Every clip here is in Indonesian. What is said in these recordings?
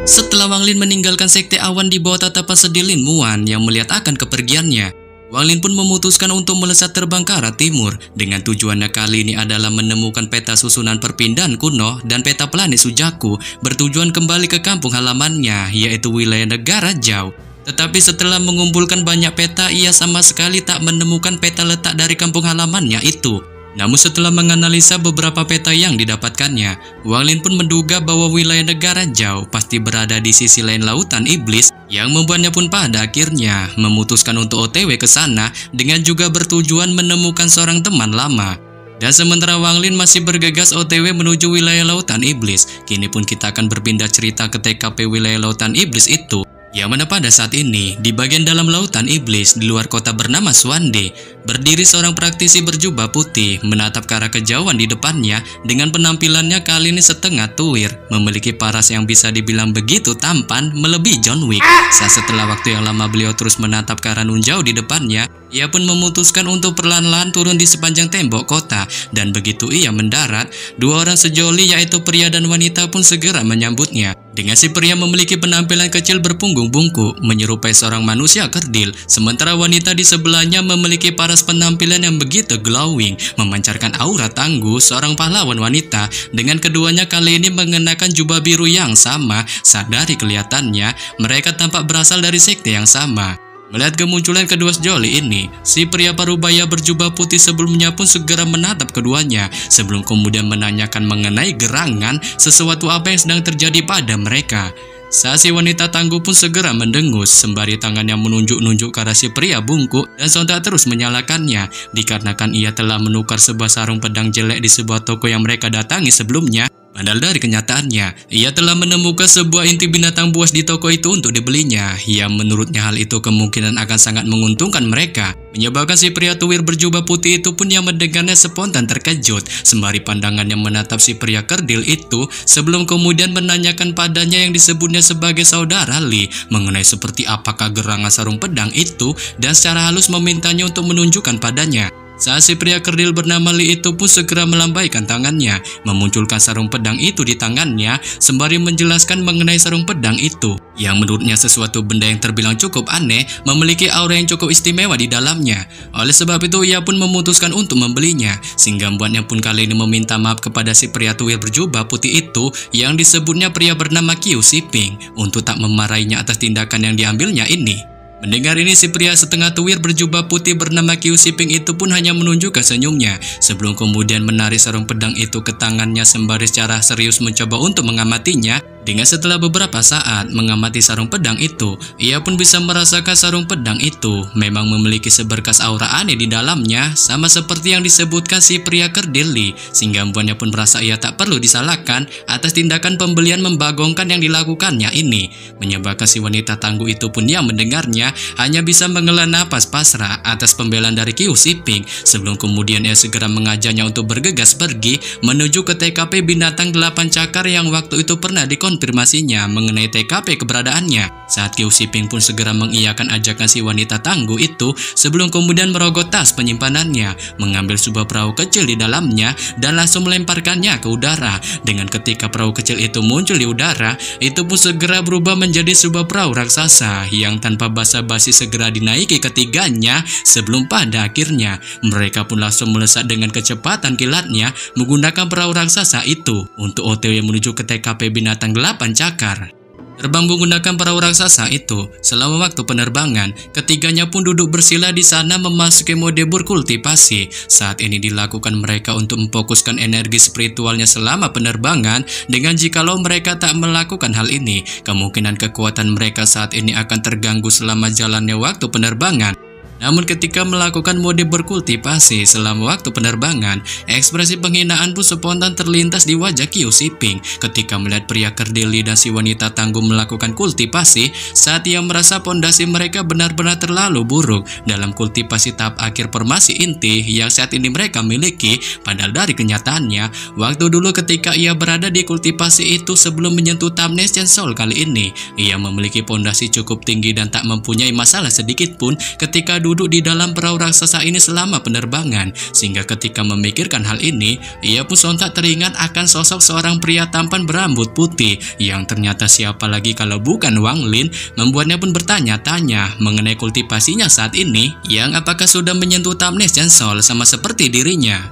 Setelah Wang Lin meninggalkan Sekte Awan di bawah tatapan sedih Lin Muan yang melihat akan kepergiannya, Wang Lin pun memutuskan untuk melesat terbang ke arah timur. Dengan tujuannya kali ini adalah menemukan peta susunan perpindahan kuno dan peta planet Sujaku, bertujuan kembali ke kampung halamannya, yaitu wilayah negara Zhao. Tetapi setelah mengumpulkan banyak peta, ia sama sekali tak menemukan peta letak dari kampung halamannya itu. Namun setelah menganalisa beberapa peta yang didapatkannya, Wang Lin pun menduga bahwa wilayah negara Zhao pasti berada di sisi lain lautan iblis, yang membuatnya pun pada akhirnya memutuskan untuk OTW ke sana dengan juga bertujuan menemukan seorang teman lama. Dan sementara Wang Lin masih bergegas OTW menuju wilayah lautan iblis, kini pun kita akan berpindah cerita ke TKP wilayah lautan iblis itu. Yang mana pada saat ini, di bagian dalam lautan iblis di luar kota bernama Suande, berdiri seorang praktisi berjubah putih menatap ke arah kejauhan di depannya dengan penampilannya kali ini setengah tuir, memiliki paras yang bisa dibilang begitu tampan melebihi John Wick. Setelah waktu yang lama beliau terus menatap ke arah nun jauh di depannya, ia pun memutuskan untuk perlahan-lahan turun di sepanjang tembok kota, dan begitu ia mendarat, dua orang sejoli yaitu pria dan wanita pun segera menyambutnya. Dengan si pria memiliki penampilan kecil berpunggung bungkuk, menyerupai seorang manusia kerdil, sementara wanita di sebelahnya memiliki paras penampilan yang begitu glowing, memancarkan aura tangguh seorang pahlawan wanita. Dengan keduanya kali ini mengenakan jubah biru yang sama, saat dari kelihatannya mereka tampak berasal dari sekte yang sama. Melihat kemunculan kedua sejoli ini, si pria parubaya berjubah putih sebelumnya pun segera menatap keduanya, sebelum kemudian menanyakan mengenai gerangan sesuatu apa yang sedang terjadi pada mereka. Saat si wanita tangguh pun segera mendengus, sembari tangannya menunjuk-nunjuk ke arah si pria bungkuk dan sontak terus menyalakannya, dikarenakan ia telah menukar sebuah sarung pedang jelek di sebuah toko yang mereka datangi sebelumnya. Padahal dari kenyataannya, ia telah menemukan sebuah inti binatang buas di toko itu untuk dibelinya, yang menurutnya hal itu kemungkinan akan sangat menguntungkan mereka. Menyebabkan si pria tuwir berjubah putih itu pun yang mendengarnya spontan terkejut, sembari pandangannya menatap si pria kerdil itu, sebelum kemudian menanyakan padanya yang disebutnya sebagai saudara Li, mengenai seperti apakah gerangan sarung pedang itu, dan secara halus memintanya untuk menunjukkan padanya. Saat si pria kerdil bernama Li itu pun segera melambaikan tangannya, memunculkan sarung pedang itu di tangannya, sembari menjelaskan mengenai sarung pedang itu, yang menurutnya sesuatu benda yang terbilang cukup aneh, memiliki aura yang cukup istimewa di dalamnya. Oleh sebab itu ia pun memutuskan untuk membelinya, sehingga membuatnya pun kali ini meminta maaf kepada si pria tuwir berjubah putih itu, yang disebutnya pria bernama Qiu Xiping, untuk tak memarahinya atas tindakan yang diambilnya ini. Mendengar ini, si pria setengah tuwir berjubah putih bernama Qiu Xiping itu pun hanya menunjukkan senyumnya, sebelum kemudian menarik sarung pedang itu ke tangannya sembari secara serius mencoba untuk mengamatinya. Dengan setelah beberapa saat mengamati sarung pedang itu, ia pun bisa merasakan sarung pedang itu memang memiliki seberkas aura aneh di dalamnya, sama seperti yang disebutkan si pria kerdil Li, sehingga membuatnya pun merasa ia tak perlu disalahkan atas tindakan pembelian membagongkan yang dilakukannya ini. Menyebabkan si wanita tangguh itu pun yang mendengarnya hanya bisa menghela napas pasrah atas pembelaan dari Qiu Xiping, sebelum kemudian ia segera mengajaknya untuk bergegas pergi menuju ke TKP binatang 8 cakar yang waktu itu pernah dikonfirmasinya mengenai TKP keberadaannya. Saat Qiu Xiping pun segera mengiyakan ajakan si wanita tangguh itu, sebelum kemudian merogoh tas penyimpanannya, mengambil sebuah perahu kecil di dalamnya dan langsung melemparkannya ke udara. Dengan ketika perahu kecil itu muncul di udara, itu pun segera berubah menjadi sebuah perahu raksasa yang tanpa basa-basi segera dinaiki ketiganya, sebelum pada akhirnya mereka pun langsung melesat dengan kecepatan kilatnya menggunakan perahu raksasa itu untuk OTW menuju ke TKP binatang 8 cakar. Terbang menggunakan perahu raksasa itu, selama waktu penerbangan, ketiganya pun duduk bersila di sana memasuki mode berkultivasi. Saat ini dilakukan mereka untuk memfokuskan energi spiritualnya selama penerbangan, dengan jikalau mereka tak melakukan hal ini, kemungkinan kekuatan mereka saat ini akan terganggu selama jalannya waktu penerbangan. Namun ketika melakukan mode berkultivasi selama waktu penerbangan, ekspresi penghinaan pun spontan terlintas di wajah Qiu Xiping ketika melihat pria kerdil Li dan si wanita tangguh melakukan kultivasi, saat ia merasa pondasi mereka benar-benar terlalu buruk dalam kultivasi tahap akhir formasi inti yang saat ini mereka miliki. Padahal dari kenyataannya, waktu dulu ketika ia berada di kultivasi itu sebelum menyentuh tahap Nation Soul kali ini, ia memiliki pondasi cukup tinggi dan tak mempunyai masalah sedikit pun ketika duduk di dalam perahu raksasa ini selama penerbangan, sehingga ketika memikirkan hal ini, ia pun sontak teringat akan sosok seorang pria tampan berambut putih yang ternyata siapa lagi kalau bukan Wang Lin, membuatnya pun bertanya-tanya mengenai kultivasinya saat ini yang apakah sudah menyentuh tahap Nescensol sama seperti dirinya.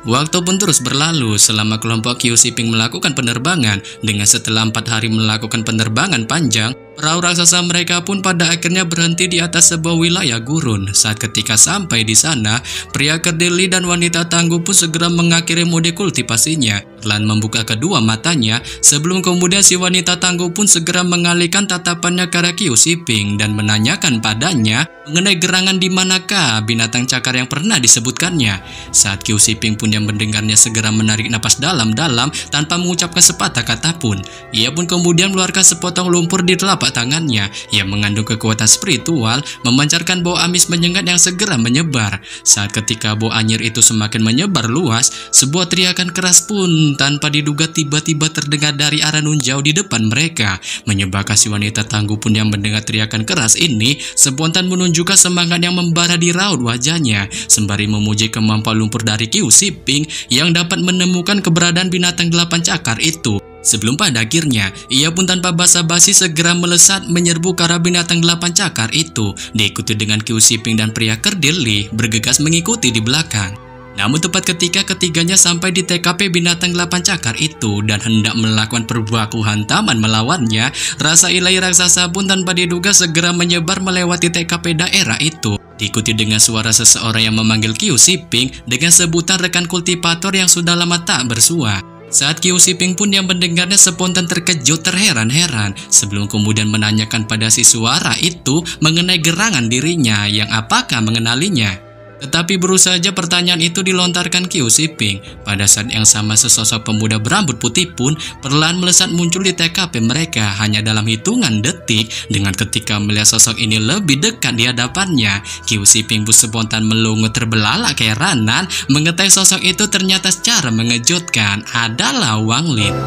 Waktu pun terus berlalu selama kelompok Qiu Shiping melakukan penerbangan. Dengan setelah 4 hari melakukan penerbangan panjang, perahu raksasa mereka pun pada akhirnya berhenti di atas sebuah wilayah gurun. Saat ketika sampai di sana, pria kerdil dan wanita tangguh pun segera mengakhiri mode kultivasinya. Perlahan membuka kedua matanya, sebelum kemudian si wanita tangguh pun segera mengalihkan tatapannya ke arah Qiu Shiping dan menanyakan padanya mengenai gerangan di manakah binatang cakar yang pernah disebutkannya. Saat Qiu Shiping pun yang mendengarnya segera menarik napas dalam-dalam tanpa mengucapkan sepatah kata pun. Ia pun kemudian mengeluarkan sepotong lumpur di telapak tangannya yang mengandung kekuatan spiritual, memancarkan bau amis menyengat yang segera menyebar. Saat ketika bau anyir itu semakin menyebar luas, sebuah teriakan keras pun tanpa diduga tiba-tiba terdengar dari arah nun jauh di depan mereka, menyebabkan si wanita tangguh pun yang mendengar teriakan keras ini spontan menunjukkan semangat yang membara di raut wajahnya, sembari memuji kemampuan lumpur dari Qiu Shiping yang dapat menemukan keberadaan binatang 8 cakar itu. Sebelum pada akhirnya, ia pun tanpa basa-basi segera melesat menyerbu ke arah binatang 8 cakar itu, diikuti dengan Qiu Shiping dan pria kerdil Li bergegas mengikuti di belakang. Namun tepat ketika ketiganya sampai di TKP binatang 8 cakar itu dan hendak melakukan perbuatan hantaman melawannya, rasa ilahi raksasa pun tanpa diduga segera menyebar melewati TKP daerah itu, diikuti dengan suara seseorang yang memanggil Qiu Shiping dengan sebutan rekan kultivator yang sudah lama tak bersua. Saat Qiu Shiping pun yang mendengarnya spontan terkejut terheran-heran sebelum kemudian menanyakan pada si suara itu mengenai gerangan dirinya yang apakah mengenalinya. Tetapi baru saja pertanyaan itu dilontarkan Qiu Shiping, pada saat yang sama sesosok pemuda berambut putih pun perlahan melesat muncul di TKP mereka hanya dalam hitungan detik. Dengan ketika melihat sosok ini lebih dekat di hadapannya, Qiu Shiping pun spontan melungut terbelalak keheranan mengetahui sosok itu ternyata secara mengejutkan adalah Wang Lin.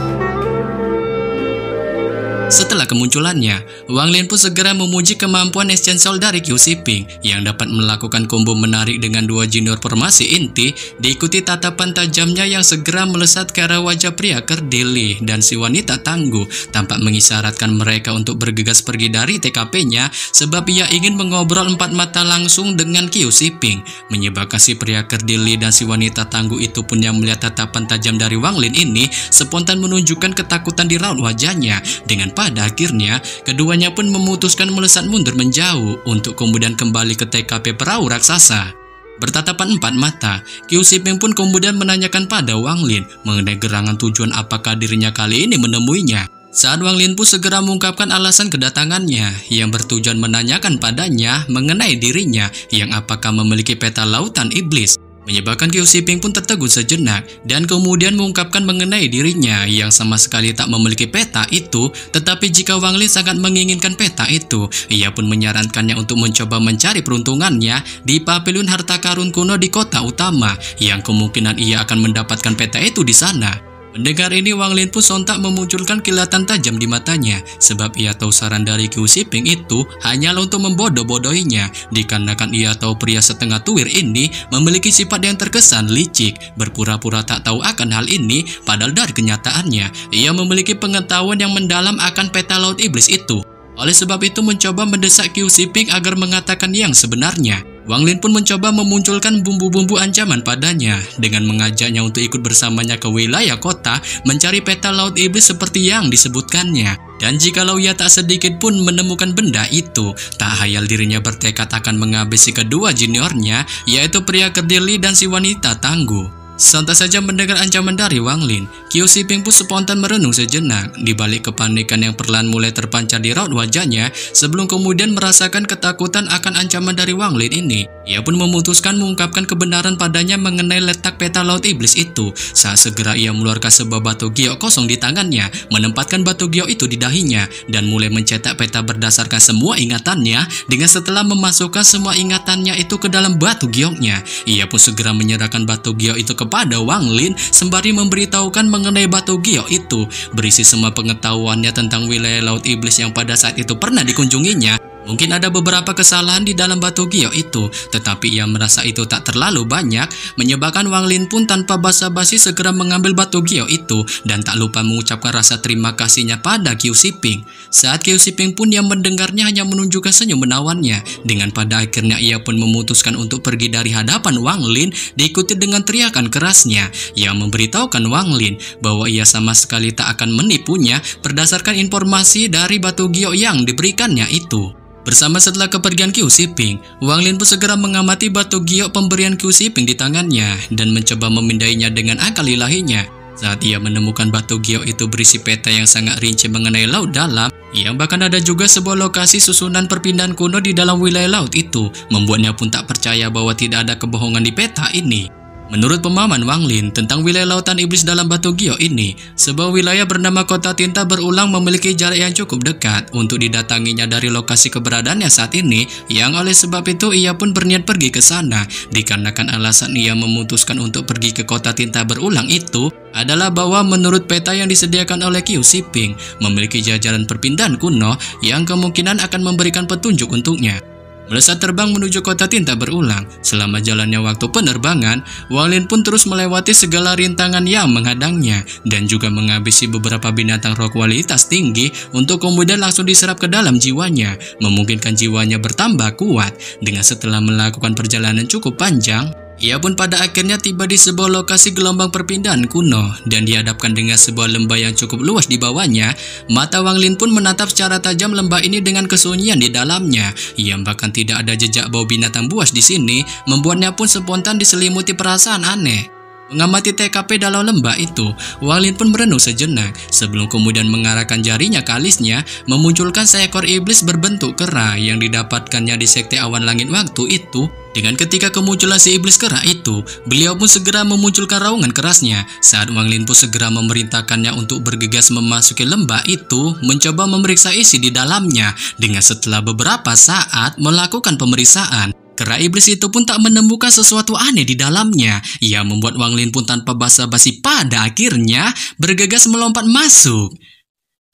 Setelah kemunculannya, Wang Lin pun segera memuji kemampuan Nescensol dari Qiu Shiping yang dapat melakukan combo menarik dengan 2 junior formasi inti, diikuti tatapan tajamnya yang segera melesat ke arah wajah pria kerdil Li dan si wanita tangguh, tampak mengisyaratkan mereka untuk bergegas pergi dari TKP-nya sebab ia ingin mengobrol 4 mata langsung dengan Qiu Shiping, menyebabkan si pria kerdil Li dan si wanita tangguh itu pun yang melihat tatapan tajam dari Wang Lin ini spontan menunjukkan ketakutan di raut wajahnya. Dengan pada akhirnya, keduanya pun memutuskan melesat mundur menjauh untuk kemudian kembali ke TKP perahu raksasa. Bertatapan 4 mata, Qiu Shiping pun kemudian menanyakan pada Wang Lin mengenai gerangan tujuan apakah dirinya kali ini menemuinya. Saat Wang Lin pun segera mengungkapkan alasan kedatangannya yang bertujuan menanyakan padanya mengenai dirinya yang apakah memiliki peta lautan iblis, menyebabkan Qiu Shiping pun tertegun sejenak dan kemudian mengungkapkan mengenai dirinya yang sama sekali tak memiliki peta itu. Tetapi jika Wang Lin sangat menginginkan peta itu, ia pun menyarankannya untuk mencoba mencari peruntungannya di pavilion harta karun kuno di kota utama, yang kemungkinan ia akan mendapatkan peta itu di sana. Mendengar ini, Wang Lin pun sontak memunculkan kilatan tajam di matanya, sebab ia tahu saran dari Qiu Shiping itu hanyalah untuk membodoh-bodohinya, dikarenakan ia tahu pria setengah tuwir ini memiliki sifat yang terkesan licik, berpura-pura tak tahu akan hal ini, padahal dari kenyataannya, ia memiliki pengetahuan yang mendalam akan peta laut iblis itu. Oleh sebab itu mencoba mendesak Qiu Shiping agar mengatakan yang sebenarnya. Wang Lin pun mencoba memunculkan bumbu-bumbu ancaman padanya dengan mengajaknya untuk ikut bersamanya ke wilayah kota mencari peta laut iblis seperti yang disebutkannya. Dan jikalau ia tak sedikit pun menemukan benda itu, tak hayal dirinya bertekad akan menghabisi kedua juniornya, yaitu pria kerdil Li dan si wanita tangguh. Sontak saja mendengar ancaman dari Wang Lin, Qiu Shiping pun spontan merenung sejenak di balik kepanikan yang perlahan mulai terpancar di raut wajahnya sebelum kemudian merasakan ketakutan akan ancaman dari Wang Lin ini. Ia pun memutuskan mengungkapkan kebenaran padanya mengenai letak peta laut iblis itu. Saat segera ia mengeluarkan sebuah batu giok kosong di tangannya, menempatkan batu giok itu di dahinya dan mulai mencetak peta berdasarkan semua ingatannya. Dengan setelah memasukkan semua ingatannya itu ke dalam batu gioknya, ia pun segera menyerahkan batu giok itu kepada Wang Lin sembari memberitahukan mengenai batu giok itu berisi semua pengetahuannya tentang wilayah laut iblis yang pada saat itu pernah dikunjunginya. Mungkin ada beberapa kesalahan di dalam batu giok itu, tetapi ia merasa itu tak terlalu banyak, menyebabkan Wang Lin pun tanpa basa-basi segera mengambil batu giok itu dan tak lupa mengucapkan rasa terima kasihnya pada Qiu Shiping. Saat Qiu Shiping pun yang mendengarnya hanya menunjukkan senyum menawannya, dengan pada akhirnya ia pun memutuskan untuk pergi dari hadapan Wang Lin, diikuti dengan teriakan kerasnya yang memberitahukan Wang Lin bahwa ia sama sekali tak akan menipunya berdasarkan informasi dari batu giok yang diberikannya itu. Bersama setelah kepergian Qiu Shiping, Wang Lin pun segera mengamati batu giok pemberian Qiu Shiping di tangannya dan mencoba memindainya dengan akal ilahinya. Saat ia menemukan batu giok itu berisi peta yang sangat rinci mengenai laut dalam, yang bahkan ada juga sebuah lokasi susunan perpindahan kuno di dalam wilayah laut itu, membuatnya pun tak percaya bahwa tidak ada kebohongan di peta ini. Menurut pemahaman Wang Lin tentang wilayah lautan iblis dalam batu giok ini, sebuah wilayah bernama Kota Tinta Berulang memiliki jarak yang cukup dekat untuk didatanginya dari lokasi keberadaannya saat ini, yang oleh sebab itu ia pun berniat pergi ke sana. Dikarenakan alasan ia memutuskan untuk pergi ke Kota Tinta Berulang itu adalah bahwa menurut peta yang disediakan oleh Qiu Shiping memiliki jajaran perpindahan kuno yang kemungkinan akan memberikan petunjuk untuknya. Melesat terbang menuju Kota Tinta Berulang. Selama jalannya waktu penerbangan, Wang Lin pun terus melewati segala rintangan yang menghadangnya dan juga menghabisi beberapa binatang roh kualitas tinggi untuk kemudian langsung diserap ke dalam jiwanya, memungkinkan jiwanya bertambah kuat. Dengan setelah melakukan perjalanan cukup panjang, ia pun pada akhirnya tiba di sebuah lokasi gelombang perpindahan kuno dan dihadapkan dengan sebuah lembah yang cukup luas di bawahnya. Mata Wang Lin pun menatap secara tajam lembah ini dengan kesunyian di dalamnya, yang bahkan tidak ada jejak bau binatang buas di sini, membuatnya pun spontan diselimuti perasaan aneh. Mengamati TKP dalam lembah itu, Wang Lin pun merenung sejenak sebelum kemudian mengarahkan jarinya ke alisnya, memunculkan seekor iblis berbentuk kera yang didapatkannya di sekte awan langit waktu itu. Dengan ketika kemunculan si iblis kera itu, beliau pun segera memunculkan raungan kerasnya saat Wang Lin pun segera memerintahkannya untuk bergegas memasuki lembah itu, mencoba memeriksa isi di dalamnya. Dengan setelah beberapa saat melakukan pemeriksaan, kera iblis itu pun tak menemukan sesuatu aneh di dalamnya, yang membuat Wang Lin pun tanpa basa-basi pada akhirnya bergegas melompat masuk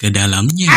ke dalamnya.